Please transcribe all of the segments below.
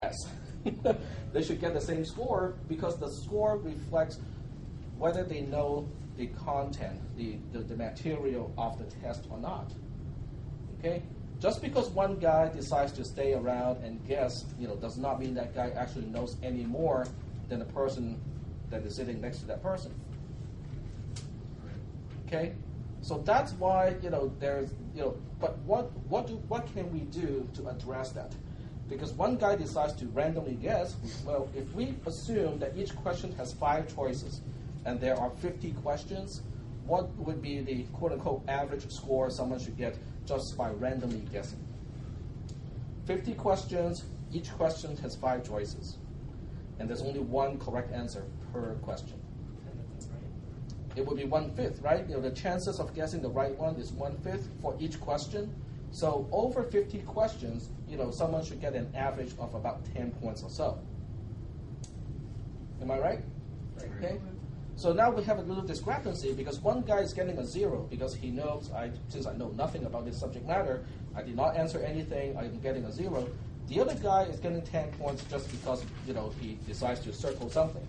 Yes. They should get the same score because the score reflects whether they know the content, the material of the test or not. Okay? Just because one guy decides to stay around and guess, does not mean that guy actually knows any more than the person that is sitting next to that person. Okay? So that's why, there's, but what can we do to address that? Because one guy decides to randomly guess, well, if we assume that each question has 5 choices and there are 50 questions, what would be the quote-unquote average score someone should get just by randomly guessing? 50 questions, each question has 5 choices, and there's only one correct answer per question. It would be 1/5, right? The chances of guessing the right one is 1/5 for each question. So over 50 questions, someone should get an average of about 10 points or so. Am I right? Okay. So now we have a little discrepancy because one guy is getting a 0 because he knows, since I know nothing about this subject matter, I did not answer anything, I'm getting a 0. The other guy is getting 10 points just because, he decides to circle something.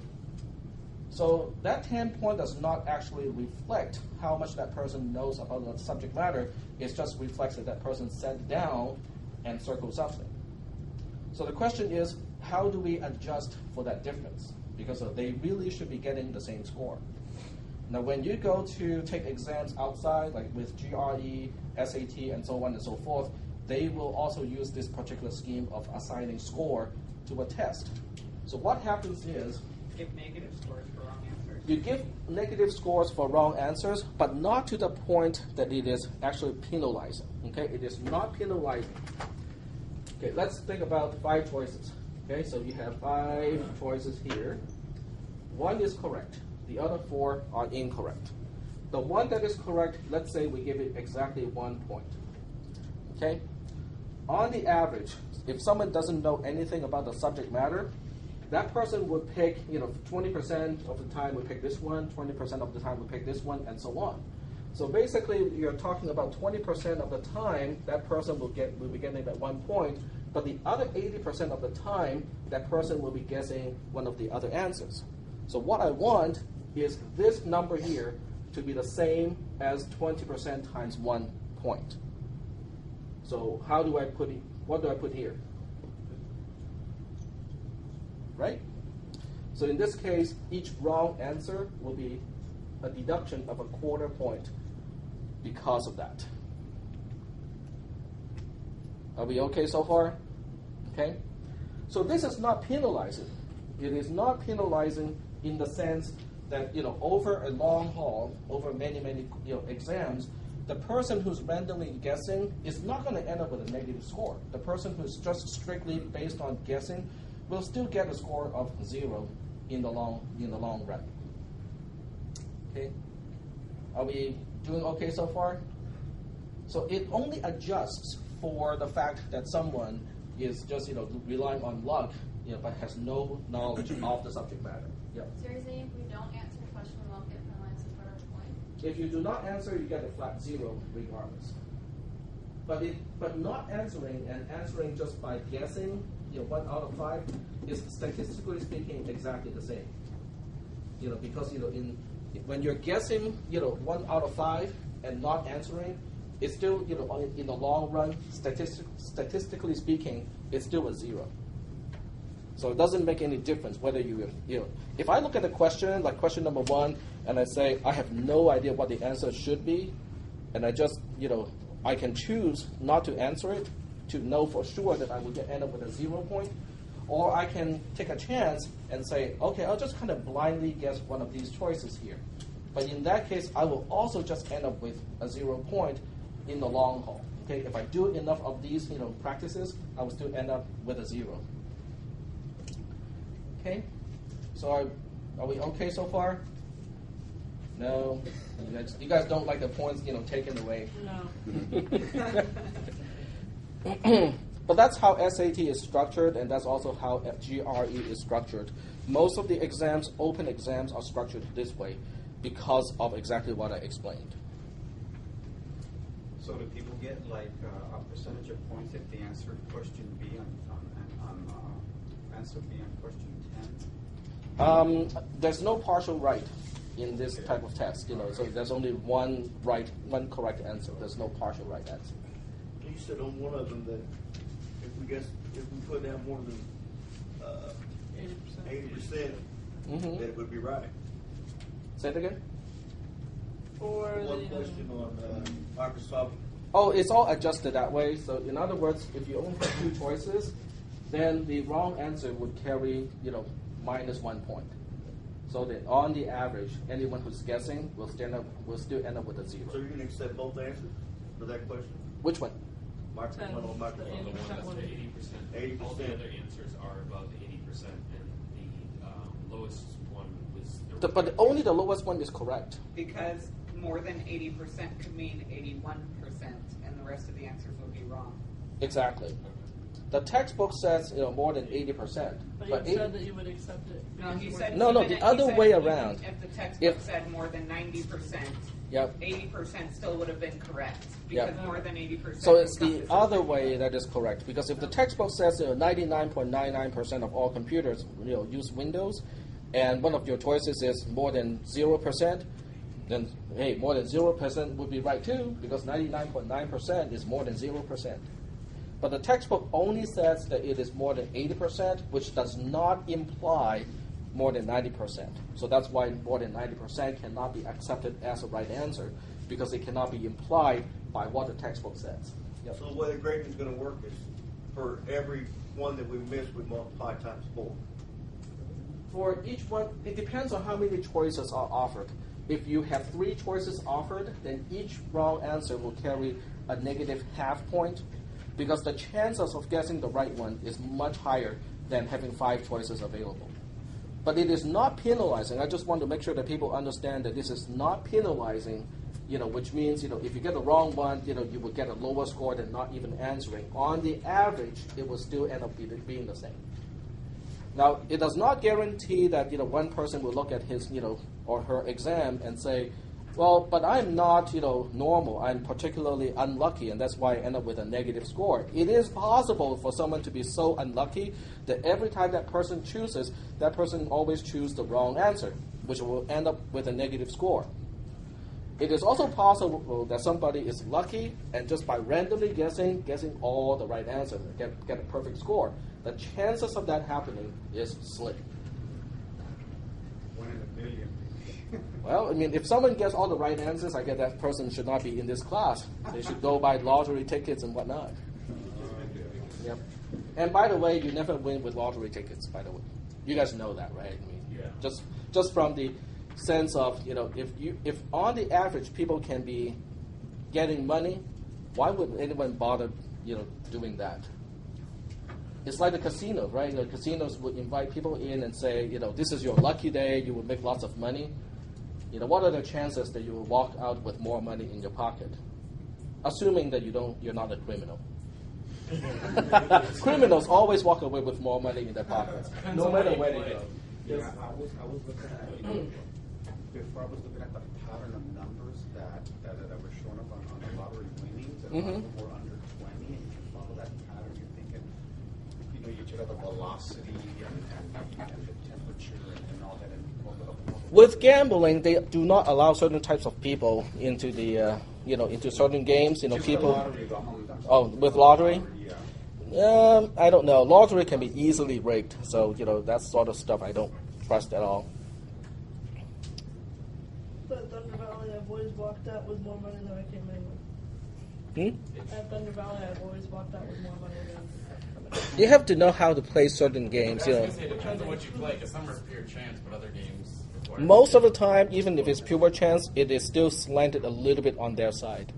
So that 10 point does not actually reflect how much that person knows about the subject matter. It just reflects that that person sat down and circled something. So the question is, how do we adjust for that difference? Because they really should be getting the same score. Now, when you go to take exams outside, like with GRE, SAT, and so on and so forth, they will also use this particular scheme of assigning score to a test. So what happens is, give negative scores for wrong answers. You give negative scores for wrong answers, but not to the point that it is actually penalizing. Okay, it is not penalizing. Okay, let's think about 5 choices. Okay, so you have 5 choices here. 1 is correct. The other 4 are incorrect. The one that is correct, let's say we give it exactly 1 point. Okay? On the average, if someone doesn't know anything about the subject matter, that person would pick, 20% of the time would pick this one, 20% of the time would pick this one, and so on. So basically, you're talking about 20% of the time that person will be getting that 1 point, but the other 80% of the time, that person will be guessing one of the other answers. So what I want is this number here to be the same as 20% times 1 point. So how do I put it? What do I put here? Right? So in this case, each wrong answer will be a deduction of a 1/4 point because of that. Are we okay so far? Okay? So this is not penalizing. It is not penalizing in the sense that, over a long haul, over many exams, the person who's randomly guessing is not going to end up with a negative score. The person who's just strictly based on guessing will still get a score of 0 in the long run. Okay? Are we doing okay so far? So it only adjusts for the fact that someone is just relying on luck, but has no knowledge of the subject matter. Yeah. So you're saying if we don't answer the question, we won't get penalized for our point? If you do not answer, you get a flat 0 regardless. But not answering and answering just by guessing, 1 out of 5 is statistically speaking exactly the same. Because when you're guessing, 1 out of 5 and not answering, it's still, in the long run, statistically speaking, it's still a 0. So it doesn't make any difference whether if I look at a question, like question number 1, and I say, I have no idea what the answer should be, and I just, I can choose not to answer it to know for sure that I will end up with a 0 point, or I can take a chance and say, okay, I'll just kind of blindly guess one of these choices here. But in that case, I will also just end up with a 0 point in the long haul. Okay, if I do enough of these, practices, I will still end up with a 0. Okay, so are we okay so far? No, you guys don't like the points, taken away. No. But that's how SAT is structured, and that's also how GRE is structured. Most of the exams, open exams, are structured this way because of exactly what I explained. So do people get like a percentage of points if they answered question B on answer be on question 10? There's no partial right in this type of test, so there's only one correct answer. There's no partial right answer. You said on one of them that if we put down more than 80%, that it would be right. Say it again? Or One question on Microsoft. Oh, it's all adjusted that way. So in other words, if you only have two choices, then the wrong answer would carry, minus 1 point. So that on the average, anyone who's guessing will still end up with a 0. So you're going to accept both answers for that question? Which one? Microsoft on The Microsoft. The one that's the 80%. 80%. All the other answers are above 80%, and the lowest one was. But only the lowest one is correct. Because more than 80% could mean 81%, and the rest of the answers would be wrong. Exactly. The textbook says more than 80%. But you said that you would accept it. No, he said No, even the he other said way even around. If the textbook If- said more than 90%, Yep. 80% still would have been correct Yep. because more than 80%. So it's the encompasses other everything. way that is correct, because if the textbook says 99.99% of all computers use Windows, and one of your choices is more than 0%, then hey, more than 0% would be right too, because 99.9% is more than 0%. But the textbook only says that it is more than 80%, which does not imply more than 90%. So that's why more than 90% cannot be accepted as a right answer, because it cannot be implied by what the textbook says. Yep. So the way the grading is going to work is for every one that we miss, we multiply times 4. For each one, it depends on how many choices are offered. If you have 3 choices offered, then each wrong answer will carry a negative half point, because the chances of guessing the right one is much higher than having 5 choices available. But it is not penalizing. I just want to make sure that people understand that this is not penalizing, which means, if you get the wrong one, you will get a lower score than not even answering. On the average, it will still end up being the same. Now, it does not guarantee that, one person will look at his, or her exam and say, well, but I'm not, normal. I'm particularly unlucky, and that's why I end up with a negative score. It is possible for someone to be so unlucky that every time that person chooses, that person always chooses the wrong answer, which will end up with a negative score. It is also possible that somebody is lucky and just by randomly guessing all the right answers, get a perfect score. The chances of that happening is slim. 1 in a billion. Well, I mean, if someone gets all the right answers, I guess that person should not be in this class. They should go buy lottery tickets and whatnot. Yep. And by the way, you never win with lottery tickets, by the way. You guys know that, right? I mean, Yeah. Just from the sense of, if on the average people can be getting money, why would anyone bother, doing that? It's like the casino, right? The casinos would invite people in and say, this is your lucky day, you will make lots of money. What are the chances that you will walk out with more money in your pocket? Assuming that you're not a criminal. Criminals always walk away with more money in their pockets, no matter where they go. Yeah, I was looking at before I was looking at the pattern of numbers that were shown up on the lottery winnings, and Mhm. were under 20, and you follow that pattern, you're thinking, you check out the velocity and the temperature and all that, and With gambling, they do not allow certain types of people into the into certain games. just People. the lottery, With lottery? Yeah. I don't know. Lottery can be easily rigged, so that sort of stuff I don't trust at all. But Thunder Valley, I've always walked out with more money than I came in with. At Thunder Valley, I've always walked out with more money than. You have to know how to play certain games. I was gonna say, it depends on what you play, because some are pure chance, but other games require. Most of the time, even if it's pure chance, it is still slanted a little bit on their side.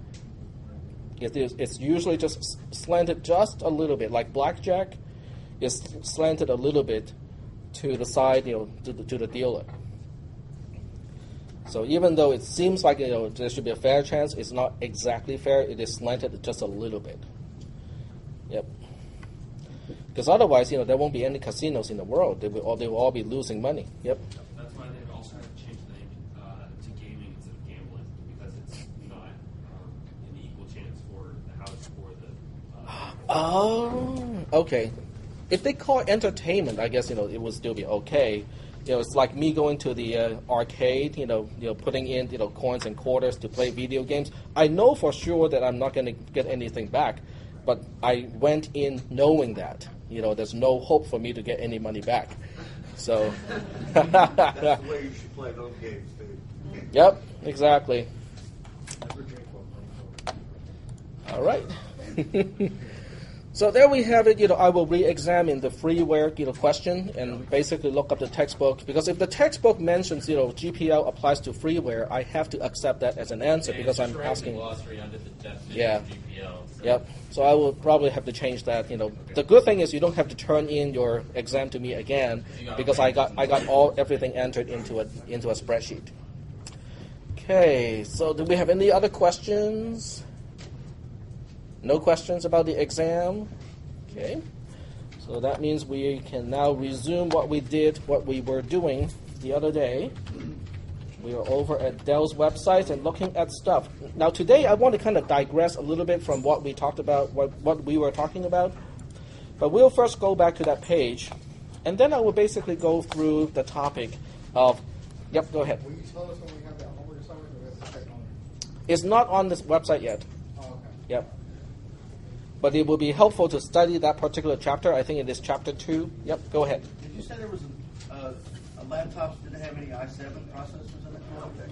It's usually just slanted just a little bit, like blackjack is slanted a little bit to the side, to the dealer. So even though it seems like there should be a fair chance, it's not exactly fair. It is slanted just a little bit. Yep. Because otherwise, there won't be any casinos in the world. They will all be losing money. Yep. That's why they've also had to change the name to gaming instead of gambling, because it's not an equal chance for the house or the. Oh, okay. if they call it entertainment, I guess it would still be okay. It's like me going to the arcade, putting in coins and quarters to play video games. I know for sure that I'm not going to get anything back, but I went in knowing that there's no hope for me to get any money back. So That's the way you should play those games, too. Yep, exactly. All right. So there we have it. I will re-examine the freeware question and basically look up the textbook, because if the textbook mentions GPL applies to freeware, I have to accept that as an answer because I'm asking. Glossary under the definition Yeah. of GPL. So. Yep. So I will probably have to change that. The good thing is you don't have to turn in your exam to me again because I got everything entered into a spreadsheet. Okay. So do we have any other questions? No questions about the exam? Okay. So that means we can now resume what we were doing the other day. We are over at Dell's website and looking at stuff. Now today I want to kind of digress a little bit from what we talked about, what we were talking about. But we'll first go back to that page, and then I will basically go through the topic of, yep, go ahead. Will you tell us when we have that homework assignment, or we have to check on it? It's not on this website yet. Oh, okay. Yep. But it will be helpful to study that particular chapter. I think it is chapter 2. Yep, go ahead. Did you say there was a laptops didn't have any i7 processors in it?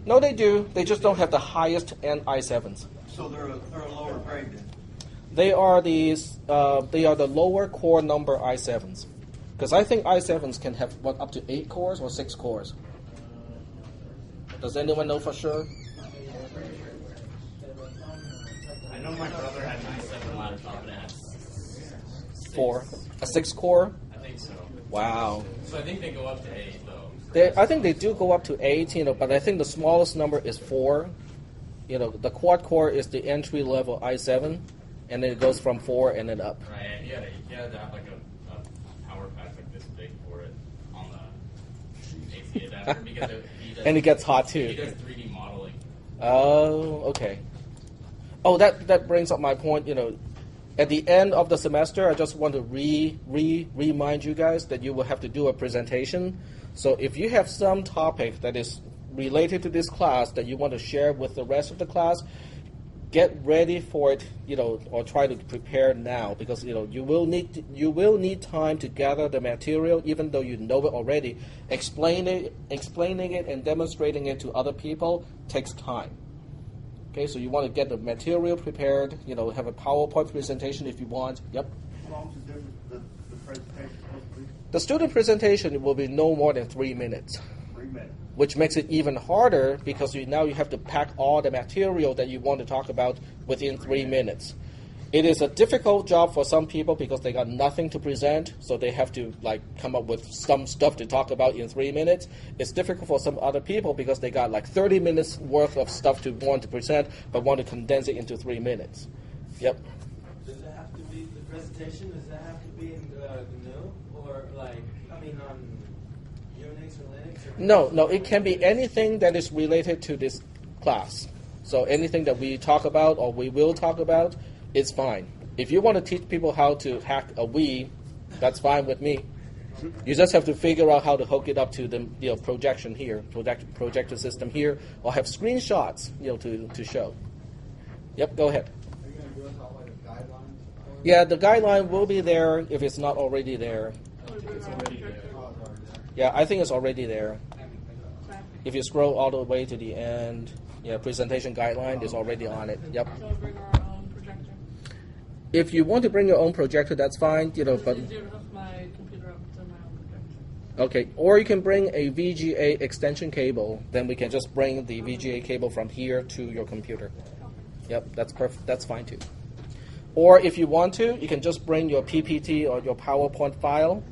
No, they do. They just don't have the highest end i7s. So they're a lower grade then? They are the lower core number i7s. Because I think i7s can have, up to 8 cores or 6 cores? Does anyone know for sure? I know my brother had an i7 laptop and it had 4. A 6 core? I think so. Wow. So I think they go up to 8 though. I think they do go up to 8, but I think the smallest number is 4. The quad core is the entry level i7, and then it goes from 4 and then up. Right, and you had to have like a power pack like this big for it on the AC adapter because And it gets hot too. He does 3D modeling. Oh, okay. Oh, that brings up my point. At the end of the semester, I just want to remind you guys that you will have to do a presentation. So if you have some topic that is related to this class that you want to share with the rest of the class, get ready for it, or try to prepare now, because you will need time to gather the material, even though you know it already. Explaining it and demonstrating it to other people takes time. Okay, so you want to get the material prepared, have a PowerPoint presentation if you want. Yep. How long is the presentation supposed to be? The student presentation will be no more than 3 minutes. 3 minutes. Which makes it even harder because now you have to pack all the material that you want to talk about within 3 minutes. It is a difficult job for some people because they got nothing to present, so they have to come up with some stuff to talk about in 3 minutes. It's difficult for some other people because they got 30 minutes worth of stuff to want to present, but want to condense it into 3 minutes. Yep. Does it have to be the presentation? Does that have to be in GNU or on Unix or Linux? Or No, it can be anything that is related to this class. So anything that we talk about or we will talk about, it's fine. If you want to teach people how to hack a Wii, that's fine with me. You just have to figure out how to hook it up to the projection here, projector system here, or have screenshots to show. Yep, go ahead. Are you going to do us all a guideline? Yeah, the guideline will be there if it's not already there. It's already there. Yeah, I think it's already there. If you scroll all the way to the end, presentation guideline is already on it. Yep. So bring our own projector. If you want to bring your own projector, that's fine. But It's easier to hook my computer up to my own projector. okay, or you can bring a VGA extension cable. Then we can just bring the VGA cable from here to your computer. Yep, that's perfect. That's fine too. Or if you want to, you can just bring your PPT or your PowerPoint file.